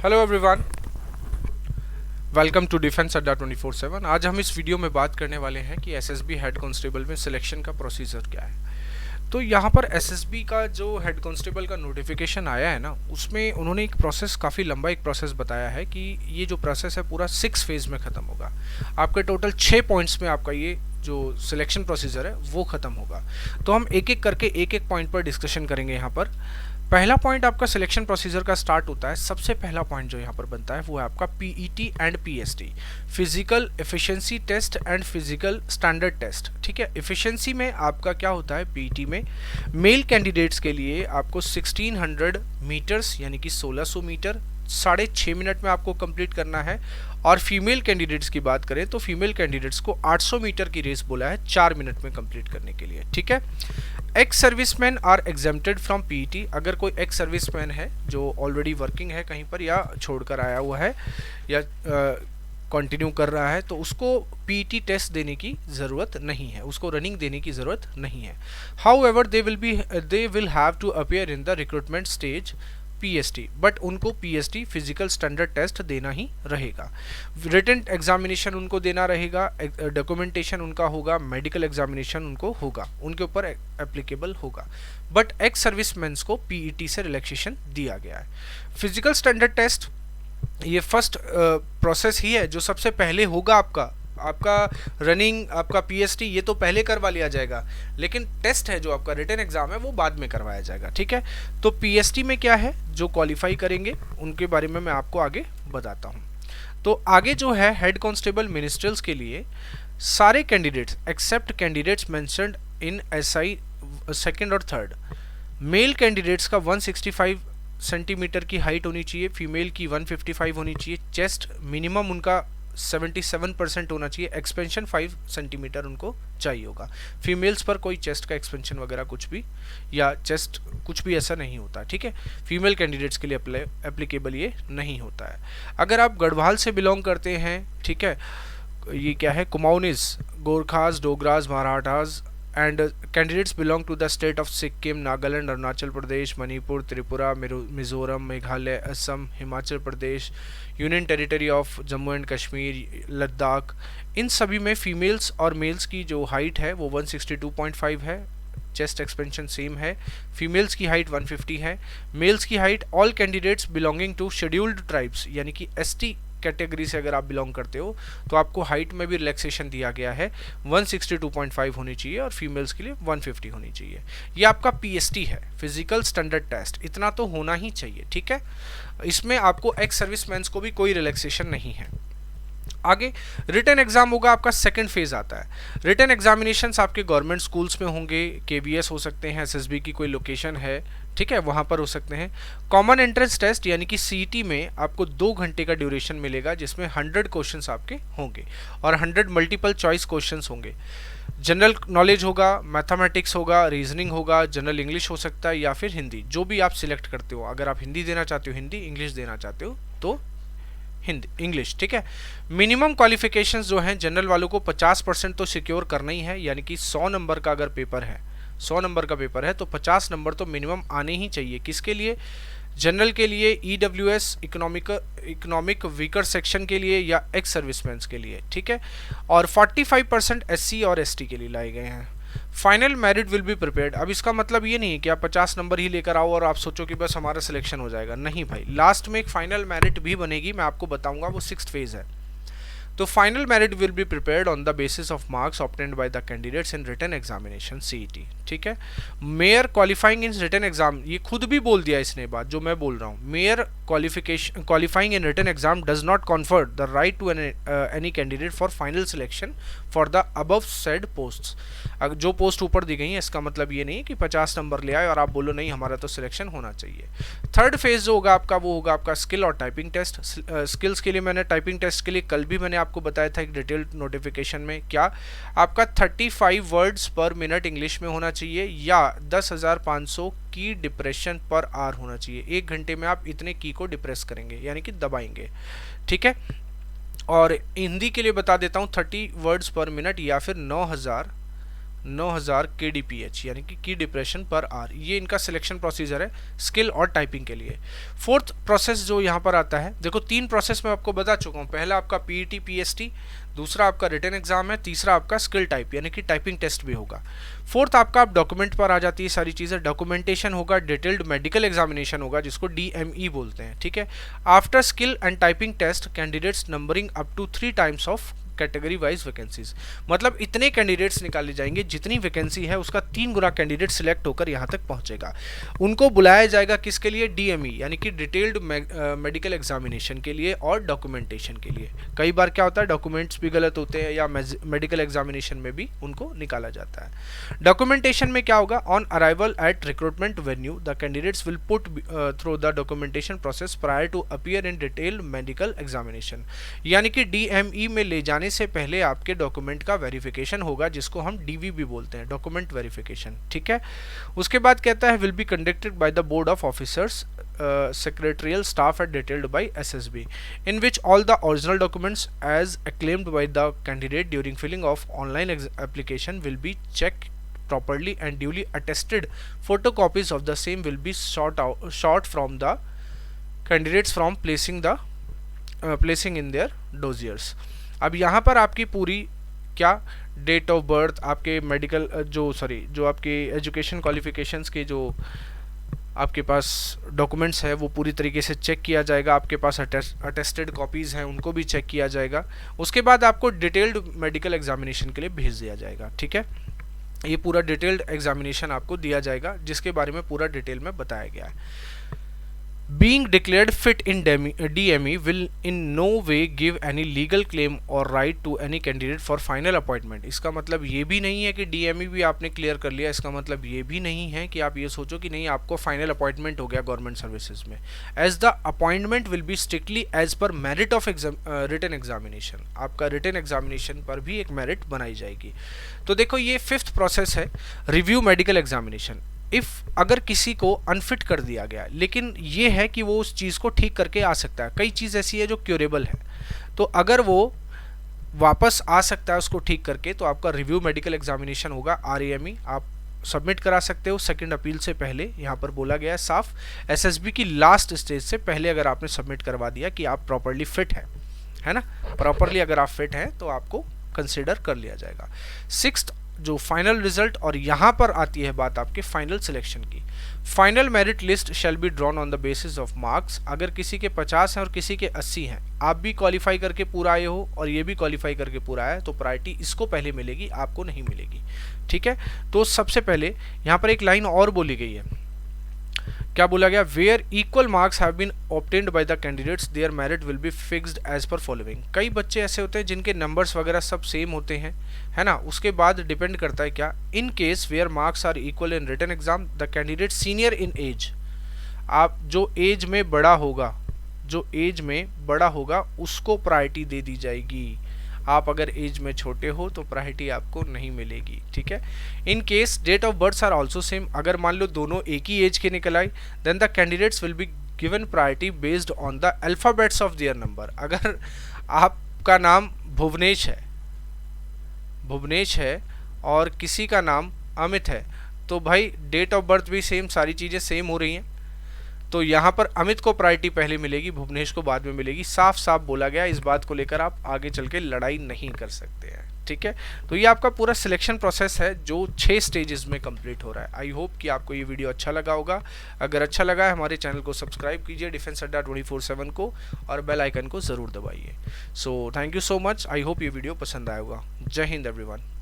Hello everyone, welcome to defence Adda 24/7। आज हम इस वीडियो में बात करने वाले हैं कि एसएसबी हेड कांस्टेबल में सिलेक्शन का प्रोसीजर क्या है। तो यहाँ पर एसएसबी का जो हेड कांस्टेबल का नोटिफिकेशन आया है ना, उसमें उन्होंने एक प्रोसेस, काफ़ी लंबा एक प्रोसेस बताया है कि ये जो प्रोसेस है पूरा 6 फेज़ में ख़त्म होगा। आपके टोटल 6 पॉइंट्स में आपका ये जो सिलेक्शन प्रोसीजर है वो ख़त्म होगा। तो हम एक एक करके एक एक पॉइंट पर डिस्कशन करेंगे। यहाँ पर पहला पॉइंट आपका सिलेक्शन प्रोसीजर का स्टार्ट होता है। सबसे पहला पॉइंट जो यहाँ पर बनता है वो है आपका PET and PST, physical efficiency test and physical standard test. ठीक है, एफिशिएंसी में आपका क्या होता है, पीईटी में मेल कैंडिडेट्स के लिए आपको 1600 मीटर्स यानी कि 1600 मीटर 6.5 मिनट में आपको कंप्लीट करना है। और फीमेल कैंडिडेट्स की बात करें तो फीमेल कैंडिडेट्स को 800 मीटर की रेस बोला है 4 मिनट में कंप्लीट करने के लिए। ठीक है, ex serviceman are exempted from PET. अगर कोई एक्स सर्विसमैन है जो ऑलरेडी वर्किंग है कहीं पर या छोड़कर आया हुआ है या कंटिन्यू कर रहा है तो उसको पीईटी टेस्ट देने की ज़रूरत नहीं है, उसको रनिंग देने की ज़रूरत नहीं है। However they will have to appear in the recruitment stage PST, but उनको पीएसटी फिजिकल स्टैंडर्ड टेस्ट देना ही रहेगा। रिटन एग्जामिनेशन उनको देना रहेगा, डॉक्यूमेंटेशन उनका होगा, मेडिकल एग्जामिनेशन उनको होगा, उनके ऊपर एप्लीकेबल होगा। बट एक्स सर्विसमैन को पीईटी से रिलैक्सेशन दिया गया है। फिजिकल स्टैंडर्ड टेस्ट ये फर्स्ट प्रोसेस ही है जो सबसे पहले होगा। आपका रनिंग, आपका पीएसटी ये तो पहले करवा लिया जाएगा, लेकिन टेस्ट है जो आपका रिटन एग्जाम है वो बाद में करवाया जाएगा। ठीक है, तो पीएसटी में क्या है, जो क्वालिफाई करेंगे उनके बारे में मैं आपको आगे बताता हूँ। तो आगे जो है हेड कांस्टेबल मिनिस्ट्रियल्स के लिए सारे candidates except candidates mentioned in SI second और थर्ड, मेल कैंडिडेट्स का 165 सेंटीमीटर की हाइट होनी चाहिए, फीमेल की 155 होनी चाहिए, चेस्ट मिनिमम उनका 77% होना चाहिए, एक्सपेंशन 5 सेंटीमीटर उनको चाहिए होगा। फीमेल्स पर कोई चेस्ट का एक्सपेंशन वगैरह कुछ भी या चेस्ट कुछ भी ऐसा नहीं होता। ठीक है, फीमेल कैंडिडेट्स के लिए एप्लीकेबल ये नहीं होता है। अगर आप गढ़वाल से बिलोंग करते हैं, ठीक है, ये क्या है, Kumaonese, Gorkhas, Dogras, Marathas and candidates belong to the state of Sikkim, Nagaland, Arunachal Pradesh, Manipur, Tripura, Mizoram, Meghalaya, Assam, Himachal Pradesh, union territory of Jammu and Kashmir, Ladakh, इन सभी में फीमेल्स और मेल्स की जो हाइट है वो 162.5 है, चेस्ट एक्सपेंशन सेम है, फीमेल्स की हाइट 150 है, मेल्स की height, all candidates belonging to scheduled tribes यानी कि एसटी कैटेगरी से अगर आप बिलोंग करते हो तो आपको हाइट में भी रिलैक्सेशन दिया गया है, 162.5 होनी चाहिए और फीमेल्स के लिए 150 होनी चाहिए। ये आपका पीएसटी है, फिजिकल स्टैंडर्ड टेस्ट, इतना तो होना ही चाहिए। ठीक है, इसमें आपको एक्स सर्विसमैन्स को भी कोई रिलैक्सेशन नहीं है। आगे रिटन एग्जाम होगा, आपका सेकंड फेज आता है। रिटन एग्जामिनेशंस आपके गवर्नमेंट स्कूल्स में होंगे, केवीएस हो सकते हैं, एसएसबी की कोई लोकेशन है, ठीक है, वहाँ पर हो सकते हैं। कॉमन एंट्रेंस टेस्ट यानी कि सीईटी में आपको 2 घंटे का ड्यूरेशन मिलेगा जिसमें 100 क्वेश्चंस आपके होंगे और 100 मल्टीपल चॉइस क्वेश्चंस होंगे। जनरल नॉलेज होगा, मैथमेटिक्स होगा, रीजनिंग होगा, जनरल इंग्लिश हो सकता है या फिर हिंदी, जो भी आप सिलेक्ट करते हो। अगर आप हिंदी देना चाहते हो हिंदी, इंग्लिश देना चाहते हो तो हिंदी इंग्लिश। ठीक है, मिनिमम क्वालिफिकेशंस जो हैं जनरल वालों को 50% तो सिक्योर करना ही है, यानी कि 100 नंबर का अगर पेपर है, 100 नंबर का पेपर है तो 50 नंबर तो मिनिमम आने ही चाहिए। किसके लिए, जनरल के लिए, ईडब्ल्यूएस इकोनॉमिक वीकर सेक्शन के लिए या एक्स सर्विसमैन के लिए। ठीक है, और 45% एससी और एसटी के लिए लाए गए हैं। Final merit will be prepared. अब इसका मतलब ये नहीं है कि आप 50 नंबर ही लेकर आओ और आप सोचो कि बस हमारा सिलेक्शन हो जाएगा, नहीं भाई, लास्ट में एक फाइनल मेरिट भी बनेगी, मैं आपको बताऊंगा, वो 6th फेज है। तो final merit will be prepared on the basis of marks obtained by the candidates in written examination CET. ठीक है, mere qualifying in written exam, ये खुद भी बोल दिया इसने बात जो मैं बोल रहा हूँ, mere qualifying in written exam does not confer the right to any candidate for final selection for the above said posts. जो पोस्ट ऊपर दी गई है इसका मतलब ये नहीं कि 50 नंबर ले आए और आप बोलो नहीं हमारा तो सिलेक्शन होना चाहिए। थर्ड फेज जो होगा आपका वो होगा आपका स्किल और टाइपिंग टेस्ट। स्किल्स के लिए मैंने टाइपिंग टेस्ट के लिए कल भी मैंने आपको बताया था एक डिटेल्ड नोटिफिकेशन में, क्या आपका 35 वर्ड्स पर मिनट इंग्लिश में होना चाहिए या 10,500 की डिप्रेशन पर आवर होना चाहिए। 1 घंटे में आप इतने की को डिप्रेस करेंगे यानी कि दबाएंगे। ठीक है, और हिंदी के लिए बता देता हूँ 30 वर्ड्स पर मिनट या फिर 9000 kdph यानी कि की डिप्रेशन पर आवर। ये इनका सिलेक्शन प्रोसीजर है स्किल और टाइपिंग के लिए। फोर्थ प्रोसेस जो यहाँ पर आता है, देखो 3 प्रोसेस मैं आपको बता चुका हूँ। पहला आपका पीईटी पीएसटी, दूसरा आपका रिटन एग्जाम है, तीसरा आपका स्किल टाइप यानी कि टाइपिंग टेस्ट भी होगा। फोर्थ आपका आप डॉक्यूमेंट पर आ जाती है सारी चीज़ें। डॉक्यूमेंटेशन होगा, डिटेल्ड मेडिकल एग्जामिनेशन होगा जिसको DME बोलते हैं, ठीक है। After skill and typing test candidates numbering up to 3 times of category wise vacancies, मतलब इतने कैंडिडेट्स निकाले जाएंगे जितनी वैकेंसी है उसका 3 गुना कैंडिडेट सिलेक्ट होकर यहाँ तक पहुँचेगा। उनको बुलाया जाएगा किसके लिए? DME यानी कि डिटेल्ड मेडिकल एग्जामिनेशन के लिए और डॉक्यूमेंटेशन के लिए। कई बार क्या होता है डॉक्यूमेंट्स भी गलत होते हैं या मेडिकल एग्जामिनेशन में भी उनको निकाला जाता है। डॉक्यूमेंटेशन में क्या होगा? On arrival at recruitment venue the candidates will put through the documentation process prior to appear in detailed medical examination, यानी कि DME में ले जाने से पहले आपके डॉक्यूमेंट का वेरिफिकेशन होगा जिसको हम DV भी बोलते हैं, डॉक्यूमेंट वेरिफिकेशन, ठीक है। उसके बाद कहता है will be conducted by the board of officers secretarial staff and detailed by SSB in which all the original documents as acclaimed by the candidate during filling of online application will be checked properly and duly attested. Photocopies of the same will be shot from the candidates from placing in their dossiers. अब यहाँ पर आपकी पूरी क्या date of birth, आपके medical जो आपके education qualifications के जो आपके पास डॉक्यूमेंट्स है वो पूरी तरीके से चेक किया जाएगा। आपके पास अटेस्टेड कॉपीज़ हैं उनको भी चेक किया जाएगा। उसके बाद आपको डिटेल्ड मेडिकल एग्जामिनेशन के लिए भेज दिया जाएगा, ठीक है। ये पूरा डिटेल्ड एग्जामिनेशन आपको दिया जाएगा जिसके बारे में पूरा डिटेल में बताया गया है। Being declared fit in DME will in no way give any legal claim or right to any candidate for final appointment. इसका मतलब ये भी नहीं है कि DME भी आपने क्लियर कर लिया, इसका मतलब ये भी नहीं है कि आप ये सोचो कि नहीं आपको फाइनल अपॉइंटमेंट हो गया गवर्नमेंट सर्विसेज में। As the appointment will be strictly as per merit of written examination, आपका रिटन एग्जामिनेशन पर भी एक मेरिट बनाई जाएगी। तो देखो ये 5th प्रोसेस है, रिव्यू मेडिकल एग्जामिनेशन। अगर किसी को अनफिट कर दिया गया, लेकिन ये है कि वो उस चीज़ को ठीक करके आ सकता है। कई चीज़ ऐसी है जो क्योरेबल है, तो अगर वो वापस आ सकता है उसको ठीक करके, तो आपका रिव्यू मेडिकल एग्जामिनेशन होगा RAME, आप सबमिट करा सकते हो सेकंड अपील से पहले। यहाँ पर बोला गया है साफ, SSB की लास्ट स्टेज से पहले अगर आपने सबमिट करवा दिया कि आप प्रॉपरली फिट है ना, प्रॉपरली अगर आप फिट हैं तो आपको कंसिडर कर लिया जाएगा। 6th जो फाइनल रिजल्ट, और यहाँ पर आती है बात आपके फाइनल सिलेक्शन की। Final merit list shall be drawn on the basis of marks. अगर किसी के 50 हैं और किसी के 80 हैं, आप भी क्वालिफाई करके पूरा आए हो और ये भी क्वालिफाई करके पूरा आया, तो प्रायोरिटी इसको पहले मिलेगी, आपको नहीं मिलेगी, ठीक है। तो सबसे पहले यहाँ पर एक लाइन और बोली गई है, क्या बोला गया? Where equal marks have been obtained by the candidates their merit will be fixed as per following. कई बच्चे ऐसे होते हैं जिनके नंबर्स वगैरह सब सेम होते हैं, है ना। उसके बाद डिपेंड करता है क्या, in case where marks are equal in written exam the candidate senior in age, आप जो एज में बड़ा होगा उसको प्रायोरिटी दे दी जाएगी। आप अगर एज में छोटे हो तो प्रायोरिटी आपको नहीं मिलेगी, ठीक है। In case date of birth are also same, अगर मान लो दोनों एक ही एज के निकल आए, then the candidates will be given priority based on the alphabets of their number. अगर आपका नाम भुवनेश है और किसी का नाम अमित है, तो भाई डेट ऑफ बर्थ भी सेम, सारी चीज़ें सेम हो रही हैं, तो यहाँ पर अमित को प्रायोरिटी पहले मिलेगी, भुवनेश को बाद में मिलेगी। साफ साफ बोला गया, इस बात को लेकर आप आगे चल के लड़ाई नहीं कर सकते हैं, ठीक है। तो ये आपका पूरा सिलेक्शन प्रोसेस है जो 6 स्टेजेस में कंप्लीट हो रहा है। आई होप कि आपको ये वीडियो अच्छा लगा होगा। अगर अच्छा लगा है हमारे चैनल को सब्सक्राइब कीजिए डिफेंस अड्डा 24/7 को, और बेल आइकन को ज़रूर दबाइए। So thank you so much, I hope ये वीडियो पसंद आया होगा। जय हिंद एवरीवन।